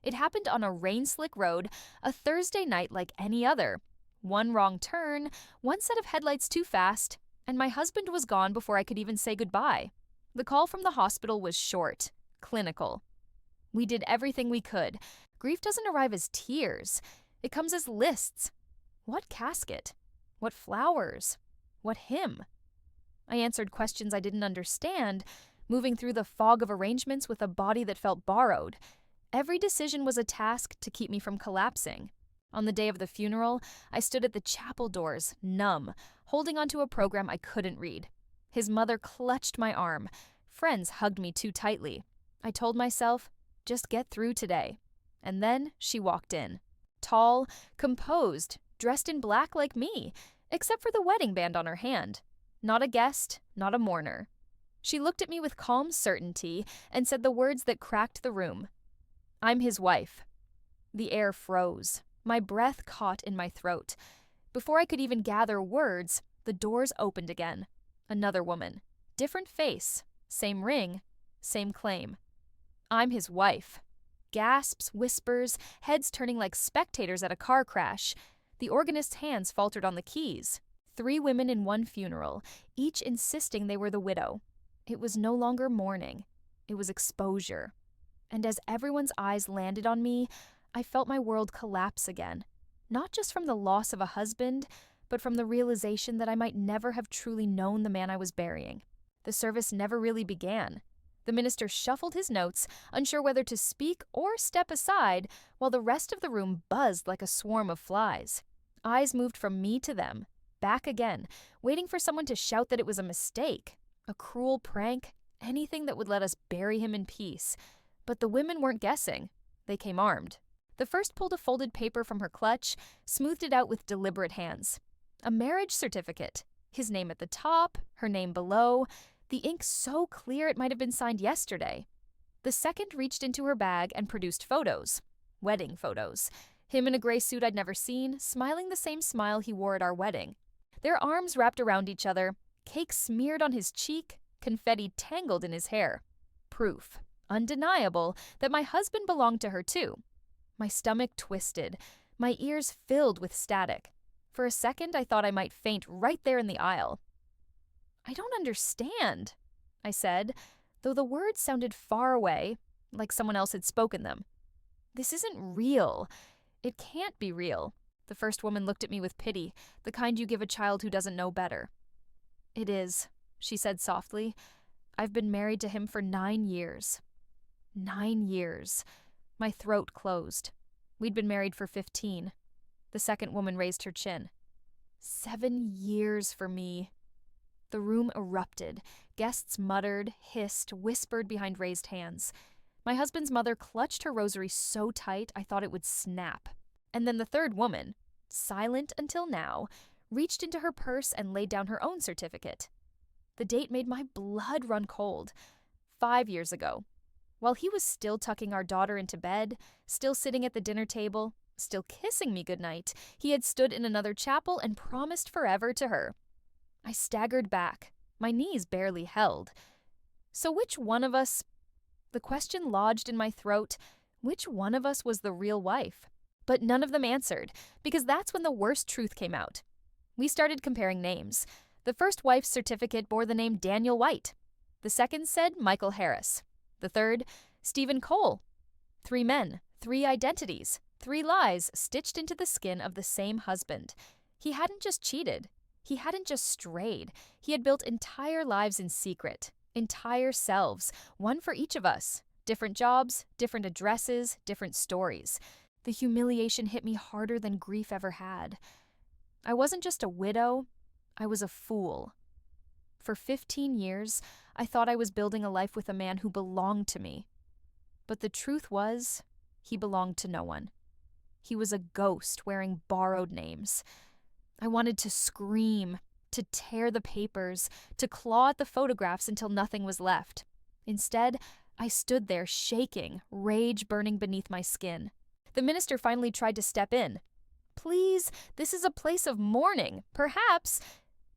It happened on a rain-slick road, a Thursday night like any other. One wrong turn, one set of headlights too fast, and my husband was gone before I could even say goodbye. The call from the hospital was short, clinical. We did everything we could. Grief doesn't arrive as tears. It comes as lists. What casket? What flowers? What hymn? I answered questions I didn't understand, moving through the fog of arrangements with a body that felt borrowed. Every decision was a task to keep me from collapsing. On the day of the funeral, I stood at the chapel doors, numb, holding onto a program I couldn't read. His mother clutched my arm. Friends hugged me too tightly. I told myself, just get through today. And then she walked in. Tall, composed, dressed in black like me, except for the wedding band on her hand. Not a guest, not a mourner. She looked at me with calm certainty and said the words that cracked the room. I'm his wife. The air froze. My breath caught in my throat. Before I could even gather words, the doors opened again. Another woman. Different face. Same ring. Same claim. I'm his wife. Gasps, whispers, heads turning like spectators at a car crash. The organist's hands faltered on the keys. 3 women in one funeral, each insisting they were the widow. It was no longer mourning. It was exposure. And as everyone's eyes landed on me, I felt my world collapse again. Not just from the loss of a husband, but from the realization that I might never have truly known the man I was burying. The service never really began. The minister shuffled his notes, unsure whether to speak or step aside, while the rest of the room buzzed like a swarm of flies. Eyes moved from me to them, back again, waiting for someone to shout that it was a mistake, a cruel prank, anything that would let us bury him in peace. But the women weren't guessing. They came armed. The first pulled a folded paper from her clutch, smoothed it out with deliberate hands. A marriage certificate. His name at the top, her name below, the ink so clear it might have been signed yesterday. The second reached into her bag and produced photos. Wedding photos. Him in a gray suit I'd never seen, smiling the same smile he wore at our wedding. Their arms wrapped around each other, cake smeared on his cheek, confetti tangled in his hair. Proof, undeniable, that my husband belonged to her too. My stomach twisted, my ears filled with static. For a second, I thought I might faint right there in the aisle. I don't understand, I said, though the words sounded far away, like someone else had spoken them. This isn't real. It can't be real. The first woman looked at me with pity, the kind you give a child who doesn't know better. It is, she said softly. I've been married to him for 9 years. 9 years. My throat closed. We'd been married for 15. The second woman raised her chin. 7 years for me. The room erupted. Guests muttered, hissed, whispered behind raised hands. My husband's mother clutched her rosary so tight I thought it would snap. And then the third woman, silent until now, reached into her purse and laid down her own certificate. The date made my blood run cold. 5 years ago. While he was still tucking our daughter into bed, still sitting at the dinner table, still kissing me goodnight, he had stood in another chapel and promised forever to her. I staggered back. My knees barely held. So which one of us... The question lodged in my throat. Which one of us was the real wife? But none of them answered, because that's when the worst truth came out. We started comparing names. The first wife's certificate bore the name Daniel White. The second said Michael Harris. The third, Stephen Cole. 3 men, 3 identities, 3 lies stitched into the skin of the same husband. He hadn't just cheated. He hadn't just strayed. He had built entire lives in secret. Entire selves, one for each of us. Different jobs, different addresses, different stories. The humiliation hit me harder than grief ever had. I wasn't just a widow, I was a fool. For 15 years, I thought I was building a life with a man who belonged to me. But the truth was, he belonged to no one. He was a ghost wearing borrowed names. I wanted to scream, to tear the papers, to claw at the photographs until nothing was left. Instead, I stood there shaking, rage burning beneath my skin. The minister finally tried to step in. Please, this is a place of mourning, perhaps.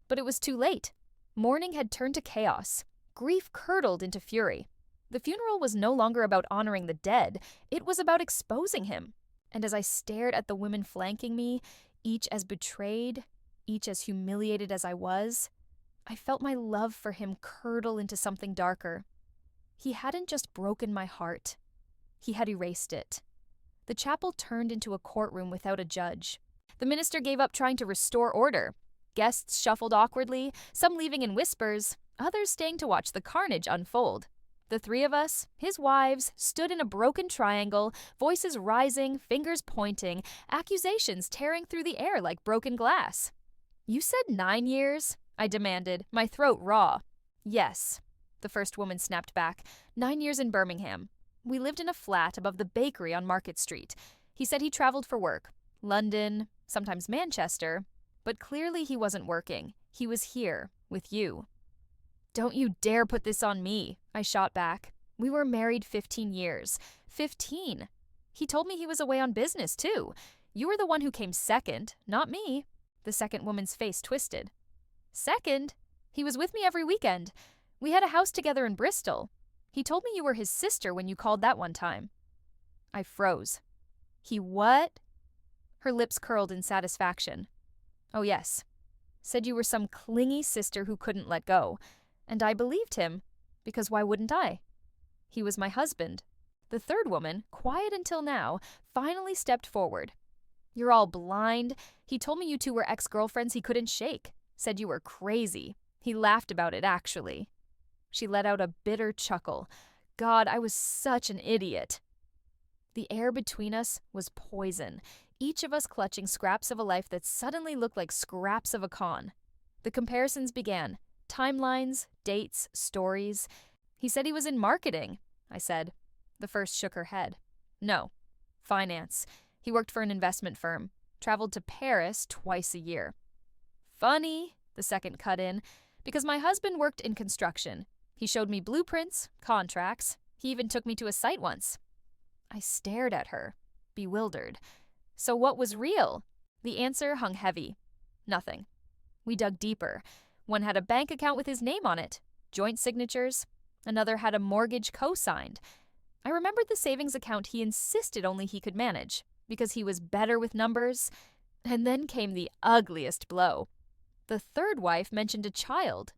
But it was too late. Mourning had turned to chaos. Grief curdled into fury. The funeral was no longer about honoring the dead, it was about exposing him. And as I stared at the women flanking me, each as betrayed, each as humiliated as I was, I felt my love for him curdle into something darker. He hadn't just broken my heart, he had erased it. The chapel turned into a courtroom without a judge. The minister gave up trying to restore order. Guests shuffled awkwardly, some leaving in whispers, others staying to watch the carnage unfold. The three of us, his wives, stood in a broken triangle, voices rising, fingers pointing, accusations tearing through the air like broken glass. "You said 9 years?" I demanded, my throat raw. "Yes," the first woman snapped back. 9 years in Birmingham. We lived in a flat above the bakery on Market Street. He said he traveled for work. London, sometimes Manchester. But clearly he wasn't working. He was here, with you. "Don't you dare put this on me," I shot back. "We were married 15 years. 15! He told me he was away on business, too. You were the one who came second, not me." The second woman's face twisted. "Second? He was with me every weekend. We had a house together in Bristol. He told me you were his sister when you called that one time." I froze. "He what?" Her lips curled in satisfaction. "Oh yes. Said you were some clingy sister who couldn't let go. And I believed him, because why wouldn't I? He was my husband." The third woman, quiet until now, finally stepped forward. "You're all blind. He told me you two were ex-girlfriends he couldn't shake. Said you were crazy. He laughed about it, actually." She let out a bitter chuckle. God, I was such an idiot. The air between us was poison, each of us clutching scraps of a life that suddenly looked like scraps of a con. The comparisons began. Timelines, dates, stories. "He said he was in marketing," I said. The first shook her head. "No. Finance. He worked for an investment firm. Traveled to Paris twice a year." "Funny," the second cut in, "because my husband worked in construction. He showed me blueprints, contracts. He even took me to a site once." I stared at her, bewildered. So what was real? The answer hung heavy. Nothing. We dug deeper. One had a bank account with his name on it, joint signatures. Another had a mortgage co-signed. I remembered the savings account he insisted only he could manage, because he was better with numbers. And then came the ugliest blow. The third wife mentioned a child.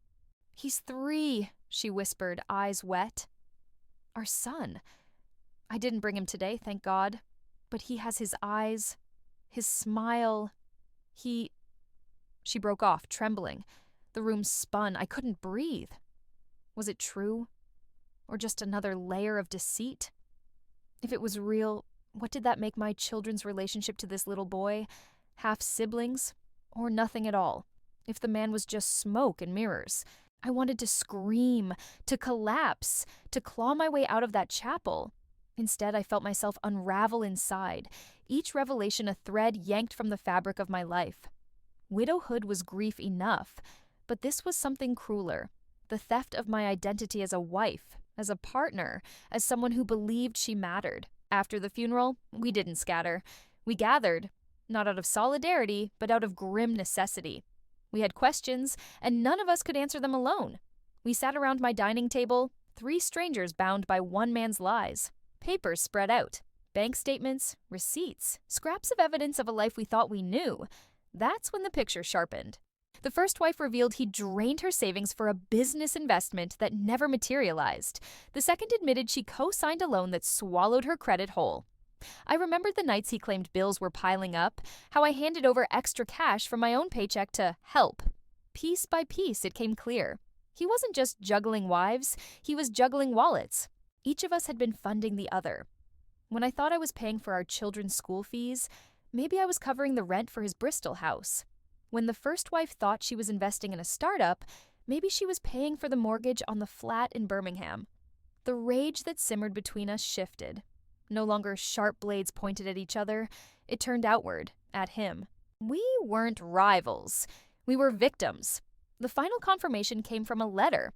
"He's 3, she whispered, eyes wet. "Our son. I didn't bring him today, thank God. But he has his eyes, his smile. She broke off, trembling. The room spun. I couldn't breathe. Was it true? Or just another layer of deceit? If it was real, what did that make my children's relationship to this little boy? Half siblings? Or nothing at all? If the man was just smoke and mirrors? I wanted to scream, to collapse, to claw my way out of that chapel. Instead, I felt myself unravel inside, each revelation a thread yanked from the fabric of my life. Widowhood was grief enough, but this was something crueler. The theft of my identity as a wife, as a partner, as someone who believed she mattered. After the funeral, we didn't scatter. We gathered, not out of solidarity, but out of grim necessity. We had questions, and none of us could answer them alone. We sat around my dining table, 3 strangers bound by one man's lies. Papers spread out. Bank statements, receipts, scraps of evidence of a life we thought we knew. That's when the picture sharpened. The first wife revealed he drained her savings for a business investment that never materialized. The second admitted she co-signed a loan that swallowed her credit whole. I remembered the nights he claimed bills were piling up, how I handed over extra cash from my own paycheck to help. Piece by piece, it came clear. He wasn't just juggling wives, he was juggling wallets. Each of us had been funding the other. When I thought I was paying for our children's school fees, maybe I was covering the rent for his Bristol house. When the first wife thought she was investing in a startup, maybe she was paying for the mortgage on the flat in Birmingham. The rage that simmered between us shifted. No longer sharp blades pointed at each other, it turned outward, at him. We weren't rivals. We were victims. The final confirmation came from a letter.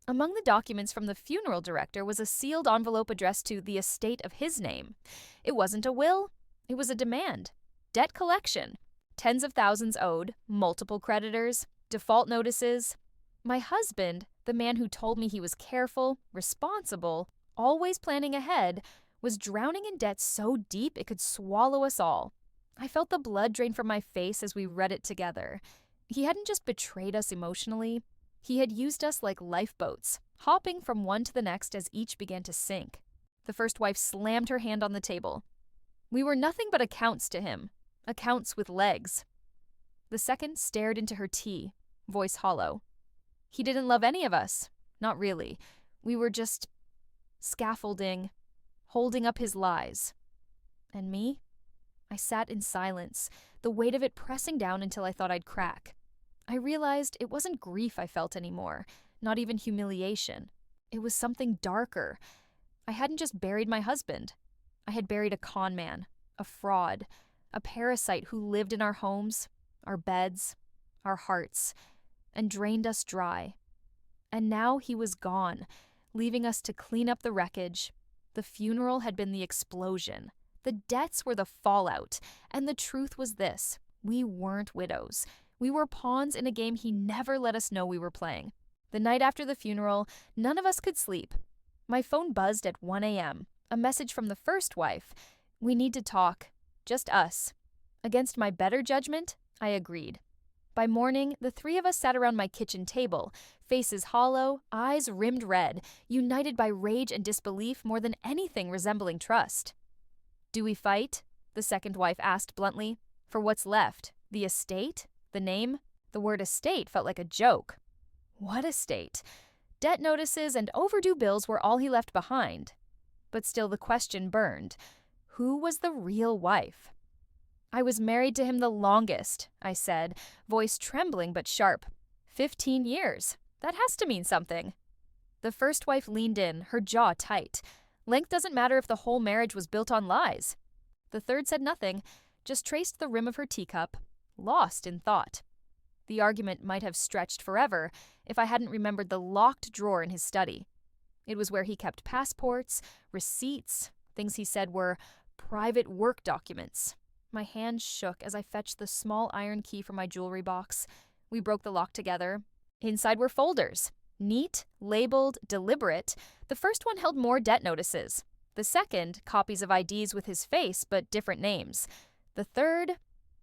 Among the documents from the funeral director was a sealed envelope addressed to the estate of his name. It wasn't a will, it was a demand. Debt collection. Tens of thousands owed, multiple creditors, default notices. My husband, the man who told me he was careful, responsible, always planning ahead, was drowning in debt so deep it could swallow us all. I felt the blood drain from my face as we read it together. He hadn't just betrayed us emotionally, he had used us like lifeboats, hopping from one to the next as each began to sink. The first wife slammed her hand on the table. We were nothing but accounts to him, accounts with legs. The second stared into her tea, voice hollow. He didn't love any of us. Not really. We were just scaffolding, holding up his lies. And me? I sat in silence, the weight of it pressing down until I thought I'd crack. I realized it wasn't grief I felt anymore, not even humiliation. It was something darker. I hadn't just buried my husband. I had buried a con man, a fraud, a parasite who lived in our homes, our beds, our hearts, and drained us dry. And now he was gone, leaving us to clean up the wreckage. The funeral had been the explosion. The debts were the fallout, and the truth was this: we weren't widows. We were pawns in a game he never let us know we were playing. The night after the funeral, none of us could sleep. My phone buzzed at 1 a.m., a message from the first wife. We need to talk. Just us. Against my better judgment, I agreed. By morning, the three of us sat around my kitchen table, faces hollow, eyes rimmed red, united by rage and disbelief more than anything resembling trust. "Do we fight?" the second wife asked bluntly. "For what's left? The estate? The name?" The word estate felt like a joke. What estate? Debt notices and overdue bills were all he left behind. But still the question burned. Who was the real wife? "I was married to him the longest," I said, voice trembling but sharp. 15 years. That has to mean something. The first wife leaned in, her jaw tight. Length doesn't matter if the whole marriage was built on lies. The third said nothing, just traced the rim of her teacup, lost in thought. The argument might have stretched forever if I hadn't remembered the locked drawer in his study. It was where he kept passports, receipts, things he said were private work documents. My hand shook as I fetched the small iron key from my jewelry box. We broke the lock together. Inside were folders. Neat, labeled, deliberate. The first one held more debt notices. The second, copies of IDs with his face but different names. The third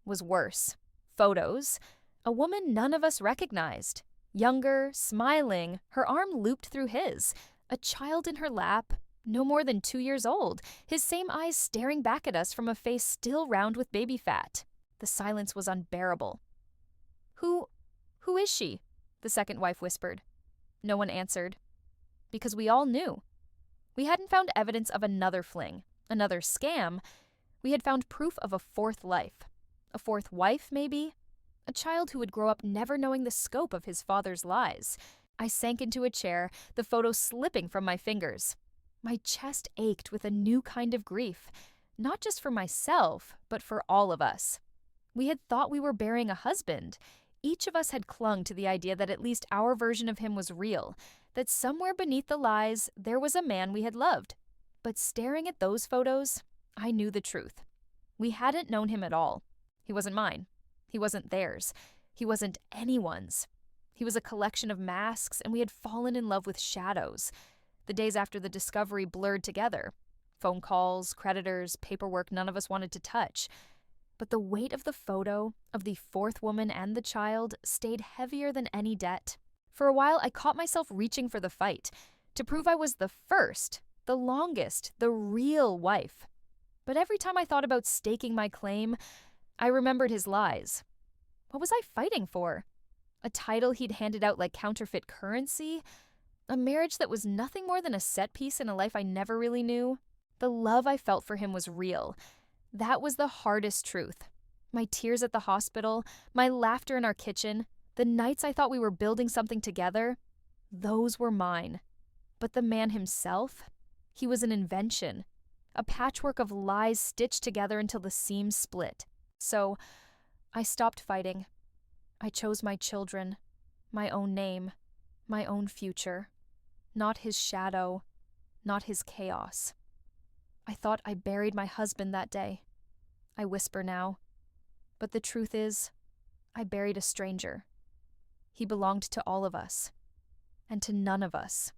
was worse. Photos. A woman none of us recognized. Younger, smiling, her arm looped through his. A child in her lap, no more than 2 years old, his same eyes staring back at us from a face still round with baby fat. The silence was unbearable. Who is she?" the second wife whispered. No one answered. Because we all knew. We hadn't found evidence of another fling, another scam. We had found proof of a fourth life. A fourth wife, maybe? A child who would grow up never knowing the scope of his father's lies. I sank into a chair, the photo slipping from my fingers. My chest ached with a new kind of grief, not just for myself, but for all of us. We had thought we were burying a husband. Each of us had clung to the idea that at least our version of him was real, that somewhere beneath the lies there was a man we had loved. But staring at those photos, I knew the truth. We hadn't known him at all. He wasn't mine. He wasn't theirs. He wasn't anyone's. He was a collection of masks, and we had fallen in love with shadows. The days after the discovery blurred together. Phone calls, creditors, paperwork none of us wanted to touch. But the weight of the photo, of the fourth woman and the child, stayed heavier than any debt. For a while, I caught myself reaching for the fight, to prove I was the first, the longest, the real wife. But every time I thought about staking my claim, I remembered his lies. What was I fighting for? A title he'd handed out like counterfeit currency? A marriage that was nothing more than a set piece in a life I never really knew? The love I felt for him was real. That was the hardest truth. My tears at the hospital, my laughter in our kitchen, the nights I thought we were building something together, those were mine. But the man himself, he was an invention, a patchwork of lies stitched together until the seams split. So, I stopped fighting. I chose my children, my own name, my own future. Not his shadow, not his chaos. I thought I buried my husband that day. I whisper now. But the truth is, I buried a stranger. He belonged to all of us, and to none of us.